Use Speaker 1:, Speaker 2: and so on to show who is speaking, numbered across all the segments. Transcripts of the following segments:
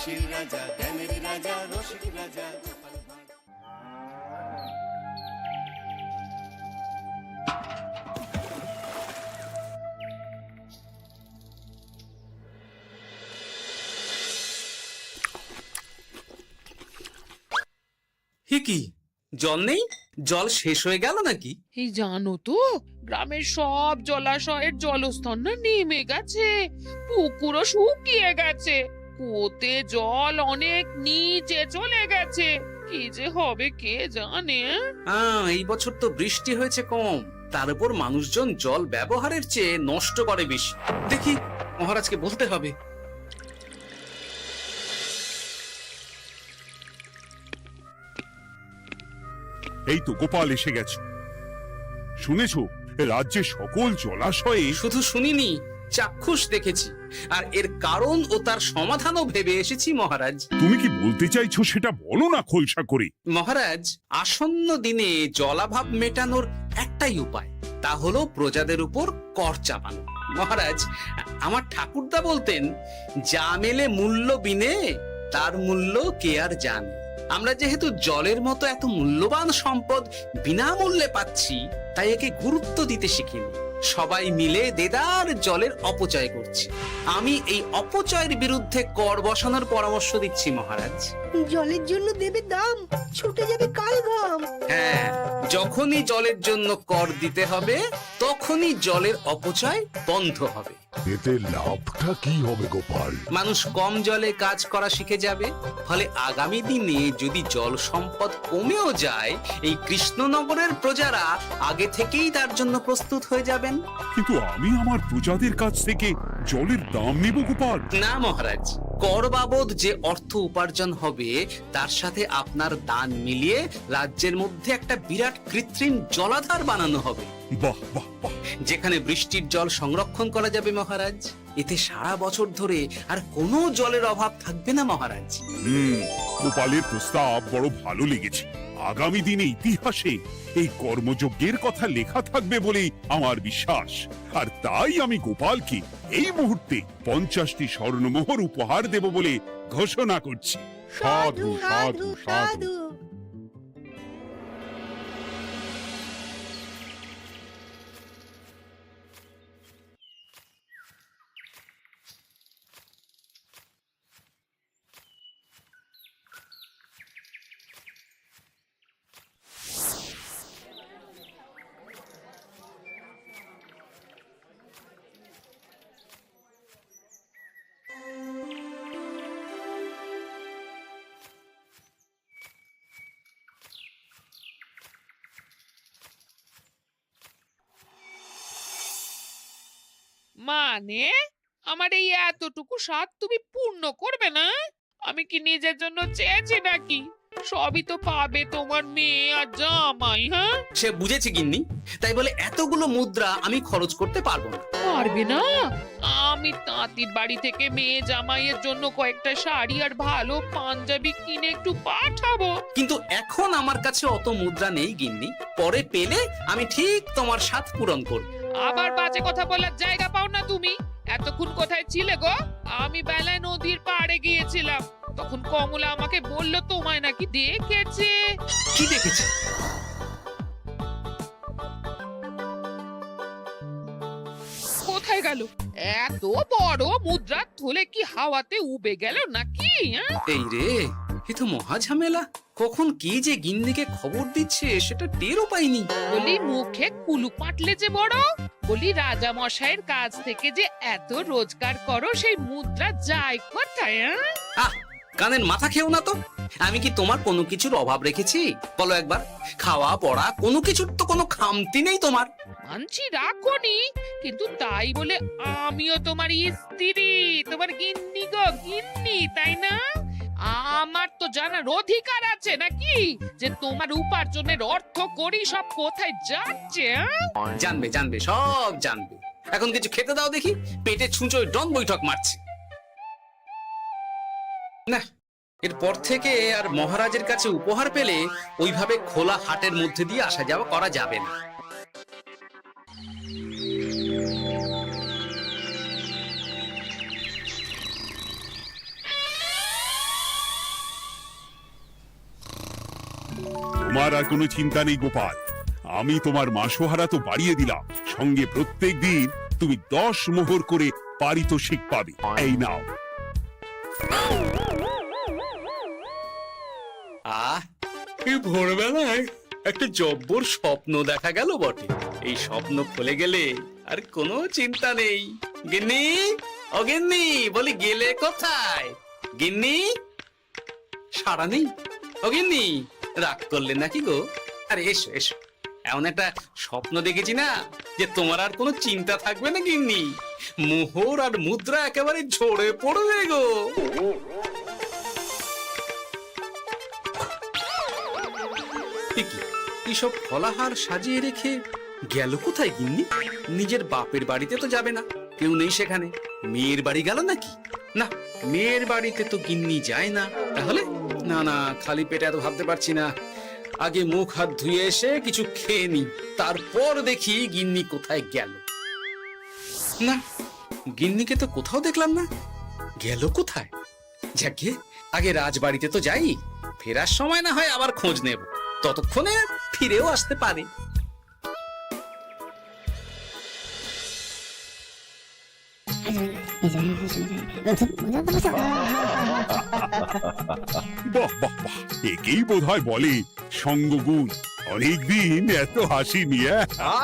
Speaker 1: হাসির রাজা, জ্ঞানের রাজা, রসিক রাজা গোপাল ভাঁড়।
Speaker 2: কি জল নেই? জল শেষ হয়ে গেল নাকি?
Speaker 3: এই জানো তো, গ্রামের সব জলাশয়ের জলস্তর না নেমে গেছে, পুকুরও শুকিয়ে গেছে, কুয়োতে জল অনেক নিচে চলে গেছে। কি যে হবে কে জানে।
Speaker 2: এই বছর তো বৃষ্টি হয়েছে কম, তার উপর মানুষজন জল ব্যবহারের চেয়ে নষ্ট করে বেশি। দেখি, মহারাজকে বলতে হবে।
Speaker 4: এই তো গোপাল এসে গেছে। শুনেছো, রাজ্যের সকল জলাশয়ে
Speaker 2: শুধু শুনিনি, চাক্ষুষ দেখেছি, আর এর কারণ ও তার সমাধানও ভেবে এসেছি মহারাজ।
Speaker 4: তুমি কি বলতে চাইছো সেটা বলো না খোলসা করে।
Speaker 2: মহারাজ, আসন্ন দিনে জলাভাব মেটানোর একটাই উপায়, তা হলো প্রজাদের উপর কর চাপানো। মহারাজ, আমার ঠাকুরদা বলতেন, যা মেলে মূল্য বিনে তার মূল্য কে আর জানে। আমরা যেহেতু জলের মতো এত মূল্যবান সম্পদ বিনামূল্যে পাচ্ছি, তাই একে গুরুত্ব দিতে শিখিনি। সবাই মিলে দেদার জলের অপচয় করছি। আমি এই অপচয়ের বিরুদ্ধে কর বসানোর পরামর্শ দিচ্ছি মহারাজ।
Speaker 5: জলের জন্য দেবে দাম, ছুটে যাবে কাল ঘাম।
Speaker 2: হ্যাঁ, যখনই জলের জন্য কর দিতে হবে, তখনই জলের অপচয় বন্ধ হবে।
Speaker 6: এতে লাভটা কি হবে গোপাল?
Speaker 2: মানুষ কম জলে কাজ করা শিখে যাবে, ফলে আগামী দিনে যদি জল সম্পদ কমেও যায়, এই কৃষ্ণনগরের প্রজারা আগে থেকেই তার জন্য প্রস্তুত হয়ে যাবেন।
Speaker 4: কিন্তু আমি আমার প্রজাদের কাছ থেকে জলের দাম নেব গোপাল?
Speaker 2: না মহারাজ, কর বাবদ যে অর্থ উপার্জন হবে, তার সাথে আপনার দান মিলিয়ে রাজ্যের মধ্যে একটা বিরাট কৃত্রিম জলাধার বানানো হবে।
Speaker 4: বাহ বাহ বাহ!
Speaker 2: যেখানে বৃষ্টির জল সংরক্ষণ করা যাবে মহারাজ। এতে সারা বছর ধরে আর কোনো জলের অভাব থাকবে না মহারাজ।
Speaker 4: গোপালের প্রস্তাব বড় ভালো লেগেছে। আগামী দিনে ইতিহাসে এই কর্মযজ্ঞের কথা লেখা থাকবে বলেই আমার বিশ্বাস। আর তাই আমি গোপালকে এই মুহূর্তে 50টি স্বর্ণমোহর উপহার দেব বলে ঘোষণা করছি। সাধু সাধু সাধু।
Speaker 3: মানে আমার এই এতটুকু স্বাদ তুমি পূর্ণ করবে না? আমি কি নিজের জন্য চেয়েছি নাকি? সবই তো পাবে তোমার মেয়ে আর জামাই। হ্যাঁ,
Speaker 2: সে বুঝেছি গিন্নি, তাই বলে এতগুলো মুদ্রা আমি খরচ করতে পারবো না।
Speaker 3: পারবে না? আমি তাঁতির বাড়ি থেকে মেয়ে জামাইয়ের জন্য কয়েকটা শাড়ি আর ভালো পাঞ্জাবি কিনে একটু পাঠাবো।
Speaker 2: কিন্তু এখন আমার কাছে অত মুদ্রা নেই গিন্নি, পরে পেলে আমি ঠিক তোমার স্বাদ পূরণ করব।
Speaker 3: আবার বাজে কথা বলার জায়গা পাও না তুমি। এতক্ষণ কোথায় ছিলে গো? আমি বেলায় নদীর পাড়ে গিয়েছিলাম, তখন কমলা আমাকে বললো তোমায় নাকি দেখেছে।
Speaker 2: কি দেখেছি?
Speaker 3: কোথায় গেল? এত বড় মুদ্রা থলে কি হাওয়াতে উবে গেল নাকি?
Speaker 2: এই রে, এ তো মহা ঝামেলা। কখন কি যে গিন্নিকে খবর দিচ্ছে সেটা টেরও পাইনি।
Speaker 3: বলি মুখে কুলু পাটলে যে বড়, বলি রাজা মশাইয়ের কাছ থেকে যে এত রোজগার করো, সেই মুদ্রা যায় কোথায়?
Speaker 2: আহ, কানের মাথা খেও না তো। আমি কি তোমার কোনো কিছুর অভাব রেখেছি? বলো একবার। খাওয়া পড়া কোনো কিছুর তো কোনো খামতি নেই তোমার।
Speaker 3: মানছি রাখোনি, কিন্তু তাই বলে আমিও তোমার স্ত্রী, তোমার গিন্নি গো গিন্নি, তাই না? আমার তো জানার অধিকার আছে নাকি যে তোমার উপার্জনের অর্থ করি সব কোথায় যাচ্ছে?
Speaker 2: জানবে জানবে, সব জানবে। এখন কিছু খেতে দাও দেখি, পেটে ছুঁচোয় ডন বৈঠক মারছে। না, এরপর থেকে আর মহারাজের কাছে উপহার পেলে ওইভাবে খোলা হাটের মধ্যে দিয়ে আসা যাওয়া করা যাবে না।
Speaker 4: তোমার আর কোনো চিন্তা নেই গোপাল, আমি তোমার মাসোহারা তো বাড়িয়ে দিলাম, সঙ্গে প্রত্যেক দিন তুমি 10 মোহর করে পারিতোষিক পাবে। এই নাও।
Speaker 2: এই ভোরবেলায় একটা জব্বর স্বপ্ন দেখা গেল বটে। এই স্বপ্ন খুলে গেলে আর কোনো চিন্তা নেই। গিন্নি, ও গিন্নি, বলি গেলে কোথায়? গিন্নি, সারা নেই? ও গিন্নি, রাগ করলে নাকি গো? আরে এসো এসো, এমন একটা স্বপ্ন দেখেছি না যে তোমার আর কোনো চিন্তা থাকবে না গিন্নি। মোহর আর মুদ্রা একেবারে ঝরে পড়বে গো। এইসব ফলাহার সাজিয়ে রেখে গেল কোথায় গিন্নি? নিজের বাপের বাড়িতে তো যাবে না, কেউ নেই সেখানে। মেয়ের বাড়ি গেল নাকি? না, মেয়ের বাড়িতে তো গিন্নি যায় না। তাহলে না না, খালি পেটে এত ভাবতে পারছি না। আগে মুখ হাত ধুয়ে এসে কিছু খেয়ে নি, তারপর দেখি গিন্নি কোথায় গেল। না, গিন্নিকে তো কোথাও দেখলাম না। গেল কোথায়? যাকে আগে রাজবাড়িতে তো যাই, ফেরার সময় না হয় আবার খোঁজ নেব, ততক্ষণে ফিরেও আসতে পারে।
Speaker 4: বাহ বাহ বাহ, একেই বোধহয় বলে সঙ্গগুণ। অনেকদিন এত হাসি নিয়ে।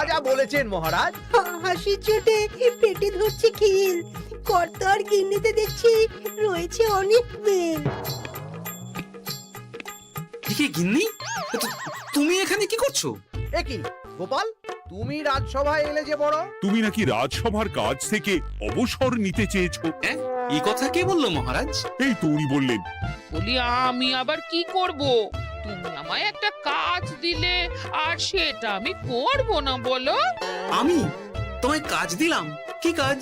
Speaker 7: যা বলেছেন মহারাজ।
Speaker 5: হাসির চোটে পেটে ধরছে খিল। কর্তার গিন্নিতে দেখছি রয়েছে অনেক প্রেম।
Speaker 2: কি গিন্নি, তুমি এখানে কি করছো?
Speaker 7: একই গোপাল, তুমি রাজসভায় এলে যে বড়।
Speaker 4: তুমি নাকি রাজসভার কাজ থেকে অবসর নিতে চেয়েছো?
Speaker 2: হ্যাঁ, এই কথা কে বললো মহারাজ?
Speaker 4: এই তো উনি বললেন।
Speaker 3: বলি আমি আবার কি করব? তুমি আমায় একটা কাজ দিলে আর সেটা আমি করব না বলো?
Speaker 2: আমি তোমায় কাজ দিলাম? কি কাজ?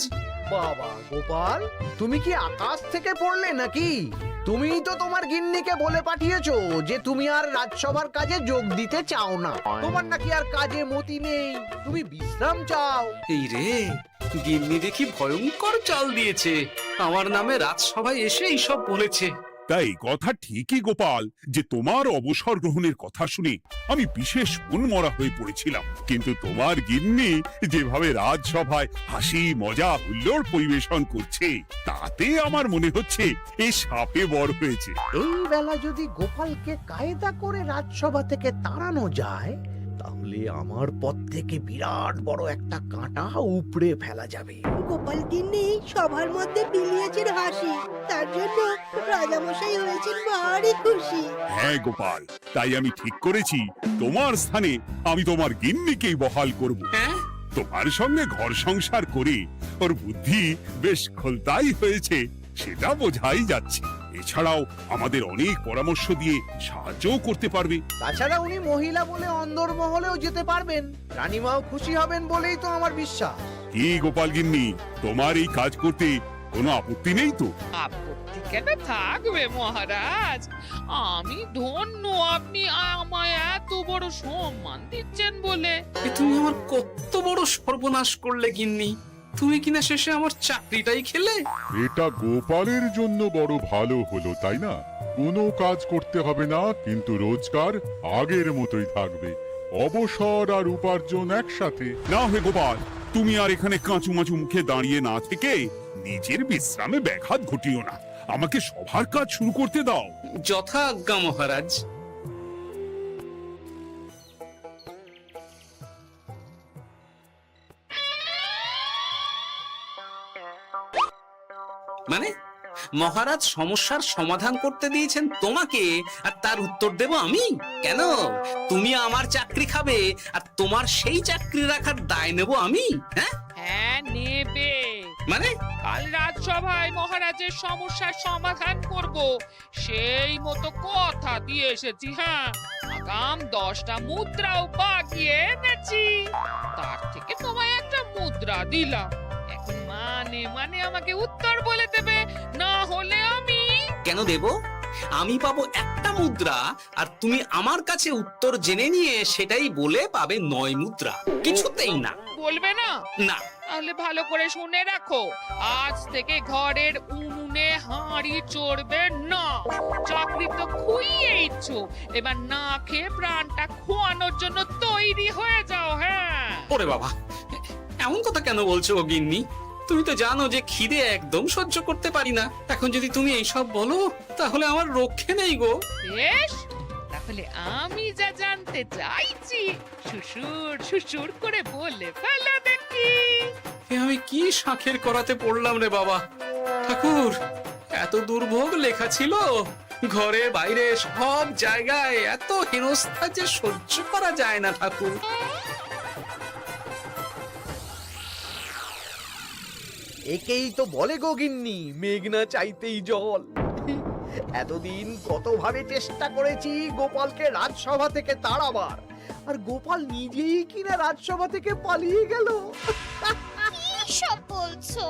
Speaker 7: বাবা গোপাল, তুমি কি আকাশ থেকে পড়লে নাকি? তুমিই তো তোমার গিন্নিকে বলে পাঠিয়েছো যে তুমি আর রাজসভার কাজে যোগ দিতে চাও না। তোমার নাকি আর কাজে মতি নেই, তুমি বিশ্রাম চাও।
Speaker 2: এই রে, গিন্নি দেখি ভয়ঙ্কর চাল দিয়েছে। আমার নামে রাজসভায় এসে এইসব বলেছে।
Speaker 4: তাই কথা ঠিকই গোপাল, যে তোমার অবসর গ্রহণের কথা শুনে আমি বিশেষ মনমরা হয়ে পড়েছিলাম। কিন্তু তোমার গিন্নি যেভাবে রাজসভায় হাসি মজা হুল্লোড় পরিবেশন করছে, তাতে আমার মনে হচ্ছে এ সাপে বর হয়েছে।
Speaker 7: এই বেলা যদি গোপালকে কায়দা করে রাজসভা থেকে তাড়ানো যায়, তাহলে আমার পথ থেকে বিরাট বড় একটা কাঁটা উপড়ে ফেলা যাবে।
Speaker 5: গোপাল গিন্নি সবার মধ্যে বিলিয়েছেন হাসি, তার জন্য রাজামশাই হয়েছেন ভারী খুশি।
Speaker 4: হ্যাঁ গোপাল, তাই আমি ঠিক করেছি তোমার স্থানে আমি তোমার গিন্নিকেই বহাল করব।
Speaker 2: হ্যাঁ,
Speaker 4: তোমার সঙ্গে ঘর সংসার করে ওর বুদ্ধি বেশ খোলতাই হয়েছে, সেটা বোঝাই যাচ্ছে। এছাড়াও আমাদের অনেক পরামর্শ দিয়ে সাহায্যও করতে পারবে।
Speaker 7: তাছাড়া উনি মহিলা বলে অন্দরমহলেও যেতে পারবেন, রানীমাও খুশি হবেন বলেই তো আমার বিশ্বাস।
Speaker 4: কি গোপাল গিন্নি, তোমার এই কাজ করতে কোনো আপত্তি নেই তো?
Speaker 3: আপত্তি কেন থাকবে মহারাজ? আমি ধন্য আপনি আমায় এত বড় সম্মান দিচ্ছেন বলে।
Speaker 2: এ তুমি আমার কত বড় সর্বনাশ করলে গিন্নি। তুমি কিনা শেষে আমার চাকরিটাই খেলে।
Speaker 6: এটা গোপালের জন্য বড় ভালো হলো, তাই না? কোনো কাজ করতে হবে না, কিন্তু রোজগার আগের মতোই থাকবে। অবসর আর উপার্জন একসাথে।
Speaker 4: না হে গোপাল, তুমি আর এখানে কাঁচু মাচু মুখে দাঁড়িয়ে না থেকে নিজের বিশ্রামে ব্যাঘাত ঘটিও না। আমাকে সবার কাজ শুরু করতে দাও।
Speaker 2: যথা আজ্ঞা মহারাজ। মানে মহারাজ সমস্যার সমাধান করতে দিয়েছেন তোমাকে, আর তার উত্তর দেব আমি? কেন? তুমি আমার চাকরি খাবে আর তোমার সেই চাকরি রাখার দায় নেব আমি? হ্যাঁ
Speaker 3: হ্যাঁ, নেবে।
Speaker 2: মানে
Speaker 3: কাল রাজসভায় মহারাজের সমস্যার সমাধান করব, সেই মতো কথা দিয়ে এসেছি। হ্যাঁ, আগাম 10টা মুদ্রাও বাগিয়ে এনেছি। তার থেকে তোমায় একটা মুদ্রা দিলাম। এখন মানে মানে আমাকে উত্তর বলে দেবে, না হলে আমি
Speaker 2: কেন দেব? আমি পাবো একটা মুদ্রা, আর তুমি আমার কাছে উত্তর জেনে নিয়ে সেটাই বলে পাবে 9 মুদ্রা। কিছুতেই না।
Speaker 3: বলবে না?
Speaker 2: না।
Speaker 3: তাহলে ভালো করে শুনে রাখো, আজ থেকে ঘরের উনুনে হাঁড়ি চড়বে না। চাকরি তো খুইয়েইছো, এবার না খেয়ে প্রাণটা খোয়ানোর জন্য তৈরি হয়ে যাও। হ্যাঁ,
Speaker 2: ওরে বাবা, এমন কথা কেন বলছো গো গিন্নি? তুমি তো জানো যে খিদে একদম সহ্য করতে পারি না। এখন যদি তুমি এইসব বলো তাহলে আমার রক্ষে নেই গো।
Speaker 3: বেশ, তাহলে আমি যা জানতে চাইছি শ্বশুর শ্বশুর করে বলে ফেলো দেখি।
Speaker 2: এ আমি কি শাঁখের করাতে পড়লাম রে বাবা। ঠাকুর, এত দুর্ভোগ লেখা ছিল, ঘরে বাইরে সব জায়গায় এত হেনস্থা যে সহ্য করা যায় না ঠাকুর।
Speaker 7: একেই তো বলে গো গিন্নি, মেঘ না চাইতেই জল। এতদিন কতভাবে চেষ্টা করেছি গোপালকে রাজসভা থেকে তাড়াবার, আর গোপাল নিজেই কিনা রাজসভা থেকে পালিয়ে গেল।
Speaker 8: সব বলছো?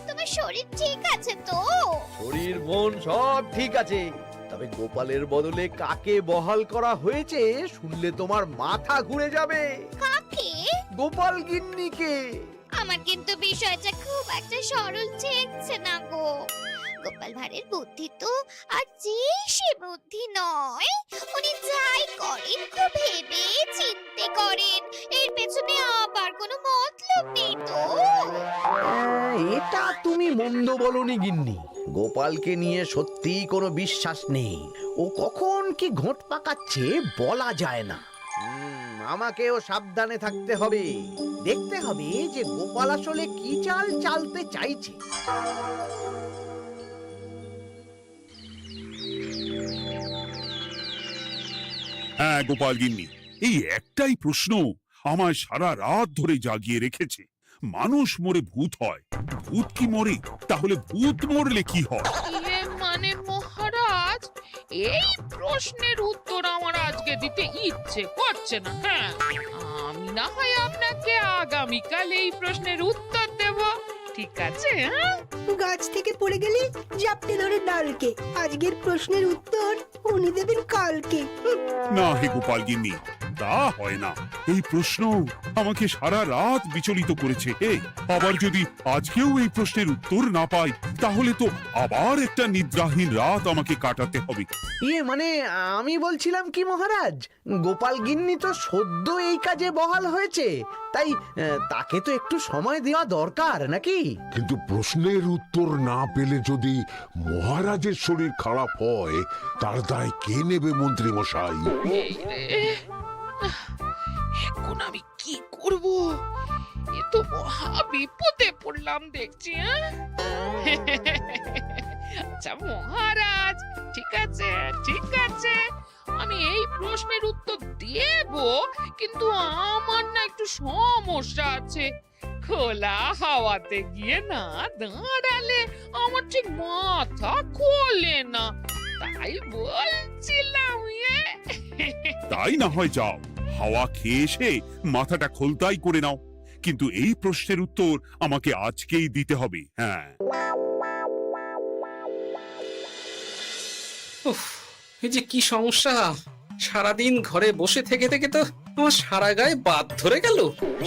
Speaker 8: তোমার শরীর ঠিক আছে তো?
Speaker 7: শরীর মন সব ঠিক আছে, তবে গোপালের বদলে কাকে বহাল করা হয়েছে শুনলে তোমার মাথা ঘুরে যাবে।
Speaker 8: কাকে?
Speaker 7: গোপাল গিন্নিকে।
Speaker 8: আমার কিন্তু বিষয়টা খুব একটা সরল ঠেকছে না গো। গোপাল ভাঁড়ের বুদ্ধি তো আর যে সে বুদ্ধি নয়। উনি যাই করেন খুব ভেবে চিন্তে করেন, এর পেছনে আবার কোনো মতলব নেই তো।
Speaker 7: এটা তুমি মন্দ বলনি গিন্নি। গোপালকে নিয়ে সত্যিই কোনো বিশ্বাস নেই। ও কখন কি ঘোট পাকাচ্ছে বলা যায় না। আমাকেও সাবধানে থাকতে হবে। দেখতে হবে যে গোপাল আসলে কি চাল চালতে চাইছে।
Speaker 4: হ্যাঁ গোপাল গিন্নি, এই একটাই প্রশ্ন আমায় সারা রাত ধরে জাগিয়ে রেখেছে। মানুষ মরে ভূত হয়, ভূত কি মরে? তাহলে ভূত মরলে কি হয়?
Speaker 3: মানে মহারাজ, এই প্রশ্নের উত্তর আমার আজকে দিতে ইচ্ছে করছে না। হ্যাঁ, আমি না হয় আপনাকে আগামীকাল এই প্রশ্নের উত্তর দেব, ঠিক আছে? হ্যাঁ,
Speaker 5: গাছ থেকে পড়ে গেলে জাপটে ধরে ডালকে। আজকের প্রশ্নের উত্তর উনি দেবেন কালকে।
Speaker 4: না হে গোপাল গিন্নি, তা হয় না। এই প্রশ্ন আমাকে সারা রাত বিচলিত করেছে। আবার যদি আজকেও এই প্রশ্নের উত্তর না পাই তাহলে তো আবার একটা নিদ্রাহীন রাত আমাকে কাটাতে হবে।
Speaker 7: মানে আমি বলছিলাম কি মহারাজ, গোপাল গিন্নি তো সদ্য এই কাজে বহাল হয়েছে, তাই তাকে তো একটু সময় দেওয়া দরকার নাকি?
Speaker 9: কিন্তু প্রশ্নের উত্তর না পেলে যদি মহারাজের শরীর খারাপ হয় তার দায় কে নেবে মন্ত্রী মশাই?
Speaker 3: এই রে, এখন আমি কি করব? এ তো মহা বিপদে পড়লাম দেখছি। হ্যাঁ, আচ্ছা মহারাজ, ঠিক আছে ঠিক আছে, আমি এই প্রশ্নের উত্তর দেব, কিন্তু আমার না একটু সমস্যা আছে। খোলা হাওয়াতে গিয়ে না দাঁড়ালে আমার ঠিক মাথা খোলে না, তাই বলছিলাম।
Speaker 4: তাই না হয় যাও, হাওয়া খেয়ে এসে মাথাটা খোলতাই করে নাও, কিন্তু এই প্রশ্নের উত্তর আমাকে আজকেই দিতে হবে। হ্যাঁ,
Speaker 2: উফ, এই যে কি সমস্যা! সারাদিন ঘরে বসে থেকে থেকে তো আমার সারা গায়ে বাদ ধরে গেল।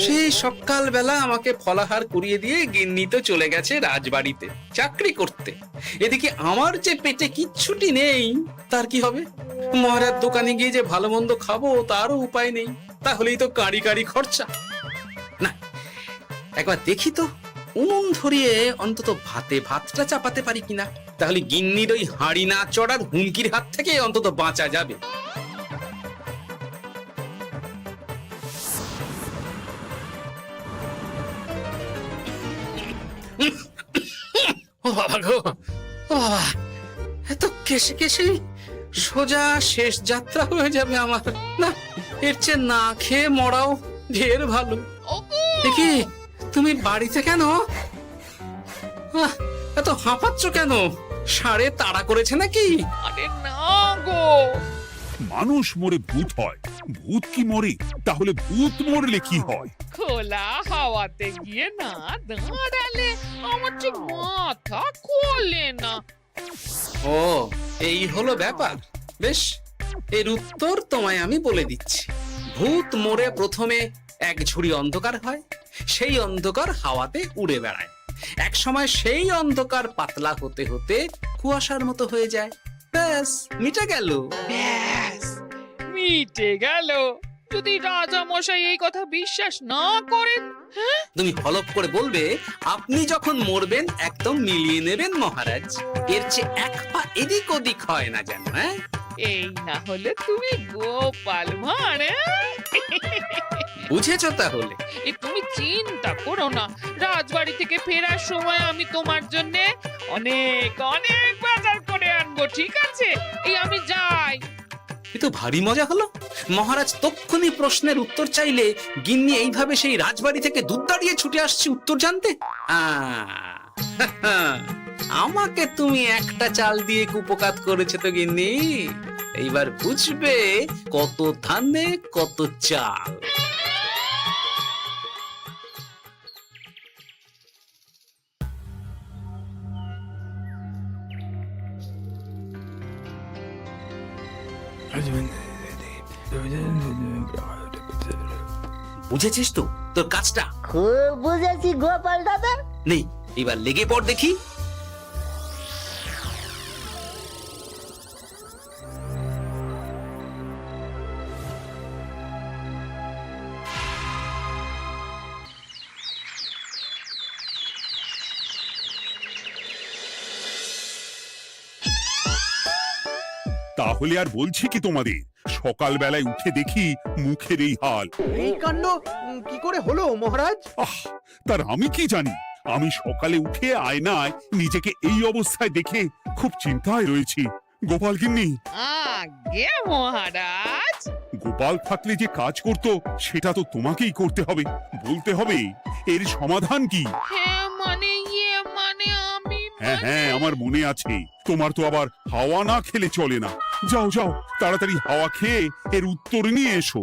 Speaker 2: সেই সকালবেলা আমাকে ফলাহার করিয়ে দিয়ে গিন্নি তো চলে গেছে রাজবাড়িতে চাকরি করতে। এদিকে আমার যে পেটে কিচ্ছুটি নেই, তার কি হবে? মহারাজ দোকানে গিয়ে যে ভালো মন্দ খাবো তারও উপায় নেই, তাহলেই তো কাঁড়ি কাঁড়ি খরচা। না, একবার দেখি তো উনুন ধরিয়ে অন্তত ভাতটা চাপাতে পারি কিনা, তাহলে গিন্নির ওই হাঁড়ি না চড়ার হুমকির হাত থেকে অন্তত বাঁচা যাবে। ও বাবা গো, ও বাবা, এত কেসে কেসে সোজা শেষ যাত্রা হয়ে যাবে আমার। না, এর চেয়ে না খেয়ে মরাও ঢের ভালো। দেখি তুমি বাড়িতে কেন? এত হাঁপাচ্ছ কেন? ষাঁড়ে তাড়া করেছে নাকি?
Speaker 3: আরে না গো,
Speaker 4: মানুষ মরে ভূত হয়, ভূত কি মরে? তাহলে ভূত মরলে কি হয়?
Speaker 3: খোলা হাওয়াতে গিয়ে না দাঁড়ালে আমার ঠিক মাথা খোলে না।
Speaker 2: ও, এই হলো ব্যাপার। বেশ, এর উত্তর তোমায় আমি বলে দিচ্ছি। ভূত মরে প্রথমে এক ঝুড়ি অন্ধকার হয়, সেই অন্ধকার হাওয়াতে উড়ে বেড়ায়। এক সময় সেই অন্ধকার পাতলা হতে হতে কুয়াশার মতো হয়ে যায়। ব্যাস, মিটে গেল।
Speaker 3: ব্যাস, মিটে গেল। যদি রাজা মশাই এই কথা বিশ্বাস না করেন,
Speaker 2: তুমি হলপ করে বলবে আপনি যখন মরবেন একদম মিলিয়ে নেবেন মহারাজ, এর চেয়ে এক পা এদিক ওদিক হয় না যেন। হ্যাঁ,
Speaker 3: এই না হলে তুমি গোপাল ভাঁড়।
Speaker 2: বুঝেছো তাহলে?
Speaker 3: তুমি চিন্তা করো না, রাজবাড়ি থেকে ফেরার সময় আমি তোমার জন্য অনেক অনেক বাজার করে আনবো, ঠিক আছে? এই আমি যাই।
Speaker 2: এ তো ভারী মজা হলো। মহারাজ তক্ষুনি প্রশ্নের উত্তর চাইলে গিন্নি এইভাবে সেই রাজবাড়ি থেকে দুধ দাঁড়িয়ে ছুটে আসছে উত্তর জানতে। আমাকে তুমি একটা চাল দিয়ে কুপকাত করেছে তো গিন্নি। এইবার বুঝবে কত ধানে কত চাল। বুঝেছিস তো তোর কাজটা?
Speaker 5: খুব বুঝেছি গোপাল দাদা।
Speaker 2: নেই, এবার লেগে পড় দেখি।
Speaker 4: তাহলে আর বলছি কি তোমাদের, সকালবেলায় উঠে দেখি মুখের এই হাল।
Speaker 7: এই কাণ্ড কি করে হলো মহারাজ?
Speaker 4: আহ, তার আমি কি জানি। আমি সকালে উঠে আয়নায় নিজেকে এই অবস্থায় দেখে খুব চিন্তায় রয়েছি। গোপাল গিন্নি,
Speaker 3: আগে মহারাজ,
Speaker 4: গোপাল থাকলে যে কাজ করতো সেটা তো তোমাকেই করতে হবে। বলতে হবে এর সমাধান কি।
Speaker 3: হ্যাঁ মানে মানে আমি
Speaker 4: হ্যাঁ হ্যাঁ, আমার মনে আছে। তোমার তো আবার হাওয়া না খেলে চলে না। যাও যাও, তাড়াতাড়ি হাওয়া খেয়ে এর উত্তর নিয়ে এসো।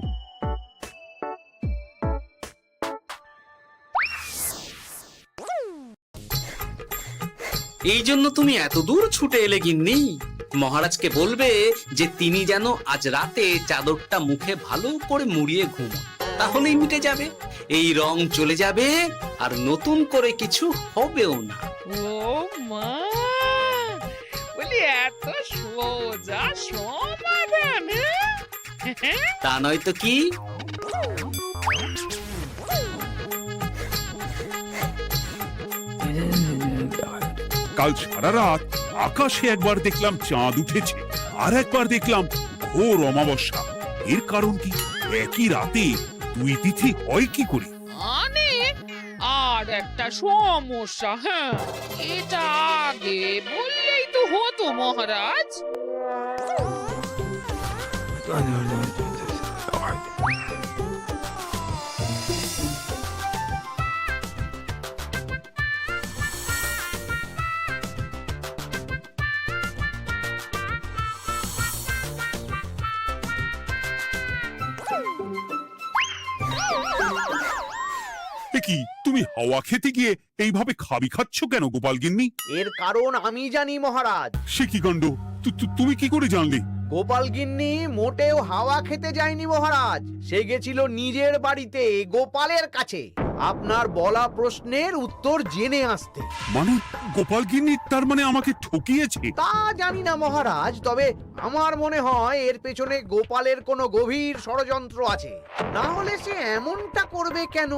Speaker 2: এই জন্য তুমি এত দূর ছুটে এলে গিন্নি? মহারাজকে বলবে যে তিনি যেন আজ রাতে চাদরটা মুখে ভালো করে মুড়িয়ে ঘুমোন, তাহলেই মিটে যাবে। এই রং চলে যাবে আর নতুন করে কিছু হবেও না।
Speaker 3: ও মা, বলি এত সোজা সমাধান?
Speaker 2: তা নয় তো কি?
Speaker 4: কাল সারা রাত আকাশে একবার দেখলাম চাঁদ উঠেছে, আর একবার দেখলাম ঘোর অমাবস্যা। এর কারণ কি? একই রাতে দুই তিথি হয় কি করে?
Speaker 3: মানে আর একটা সমস্যা। হ্যাঁ, এটা আগে বললেই তো হতো মহারাজ।
Speaker 4: এ কি, তুমি হাওয়া খেতে গিয়ে এইভাবে খাবি খাচ্ছ কেন গোপাল গিন্নি?
Speaker 7: এর কারণ আমি জানি মহারাজ।
Speaker 4: সে কি কাণ্ড! তুমি কি করে জানলে?
Speaker 7: গোপাল গিন্নি মোটেও হাওয়া খেতে যায়নি মহারাজ, সে গেছিল নিজের বাড়িতে গোপালের কাছে আপনার বলা প্রশ্নের উত্তর জেনে আসতে।
Speaker 4: মানে গোপাল গিন্নি তার মানে আমাকে ঠকিয়েছে?
Speaker 7: তা জানি না মহারাজ, তবে আমার মনে হয় এর পেছনে গোপালের কোনো গভীর ষড়যন্ত্র আছে। না হলে সে এমনটা করবে কেন?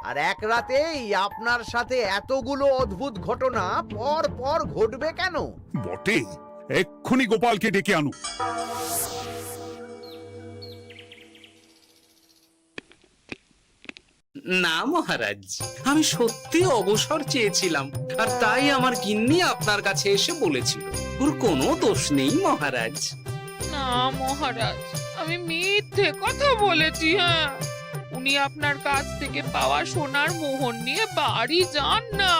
Speaker 7: আর এক রাতেই আপনার সাথে এতগুলো অদ্ভুত ঘটনা পর পর ঘটবে কেন?
Speaker 4: বটে, এক্ষুনি গোপালকে ডেকে আনো।
Speaker 2: না মহারাজ, আমি সত্যি অবসর চেয়েছিলাম, আর তাই আমার গিন্নি আপনার কাছে এসে বলেছিল। ওর কোনো দোষ নেই মহারাজ।
Speaker 3: না মহারাজ, আমি মিথ্যে কথা বলেছি। হ্যাঁ, উনি আপনার কাছ থেকে পাওয়া সোনার মোহর নিয়ে বাড়ি যান না,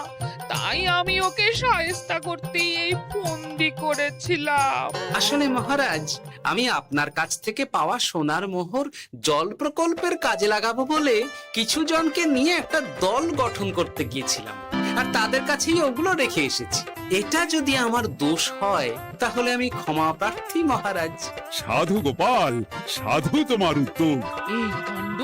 Speaker 3: তাই আমি ওকে শায়েস্তা করতে এই ফন্দি করেছিলাম।
Speaker 2: আসলে মহারাজ, আমি আপনার কাছ থেকে পাওয়া সোনার মোহর জল প্রকল্পের কাজে লাগাবো বলে কিছু জনকে নিয়ে একটা দল গঠন করতে গিয়েছিলাম। আর তাদের কাছেই ওগুলো রেখে এসেছি। এটা যদি আমার দোষ হয় তাহলে আমি ক্ষমা প্রার্থী মহারাজ।
Speaker 4: সাধু গোপাল, সাধু তোমার উত্তর।
Speaker 3: এই কাণ্ড!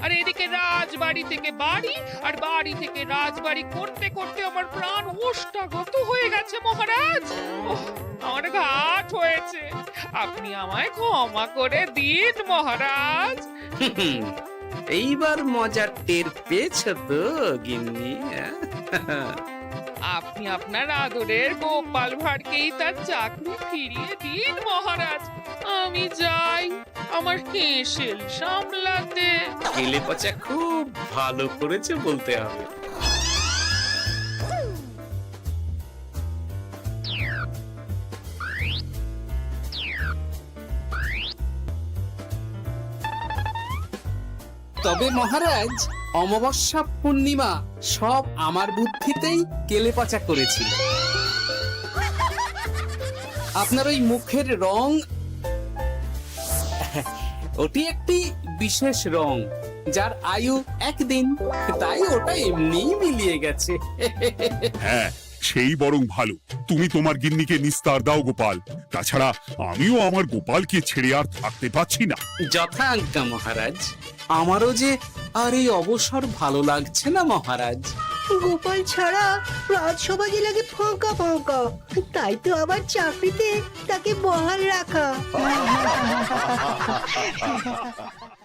Speaker 3: আর এদিকে রাজবাড়ি থেকে বাড়ি আর বাড়ি থেকে রাজবাড়ি করতে করতে আমার প্রাণ ওষ্ঠাগত হয়ে গেছে মহারাজ। ওহ, আমার ঘাট হয়েছে, আপনি আমায় ক্ষমা করে দিন মহারাজ।
Speaker 2: হুম, এইবার মজার টের পেয়েছ তো গিন্নি?
Speaker 3: আপনি আপনার আদরের গোপাল ভাঁড়কেই তার চাকরি ফিরিয়ে দিন মহারাজ। আমি যাই আমার হেসেল সামলাতে।
Speaker 2: কেলে পচা খুব ভালো করেছে বলতে হবে। তবে মহারাজ, অমাবস্যা পূর্ণিমা সব আমার বুদ্ধিতেই কেলেপচা করেছিল। আপনার ওই মুখের রং, ওটি একটি বিশেষ রং যার আয়ু একদিন, তাই ওটা এমনিই মিলিয়ে গেছে।
Speaker 4: হ্যাঁ, সেই বরং ভালো। তুমি তোমার গিন্নিকে নিস্তার দাও গোপাল। তাছাড়া আমিও আমার গোপালকে ছেড়ে আর থাকতে পারছি না।
Speaker 2: যথা আজ্ঞা মহারাজ। আমারও যে আর এই অবসর ভালো লাগছে না মহারাজ।
Speaker 5: গোপাল ছাড়া রাজসভা যে লাগে ফাঁকা ফাঁকা, তাই তো আবার চাকরিতে তাকে বহাল রাখা।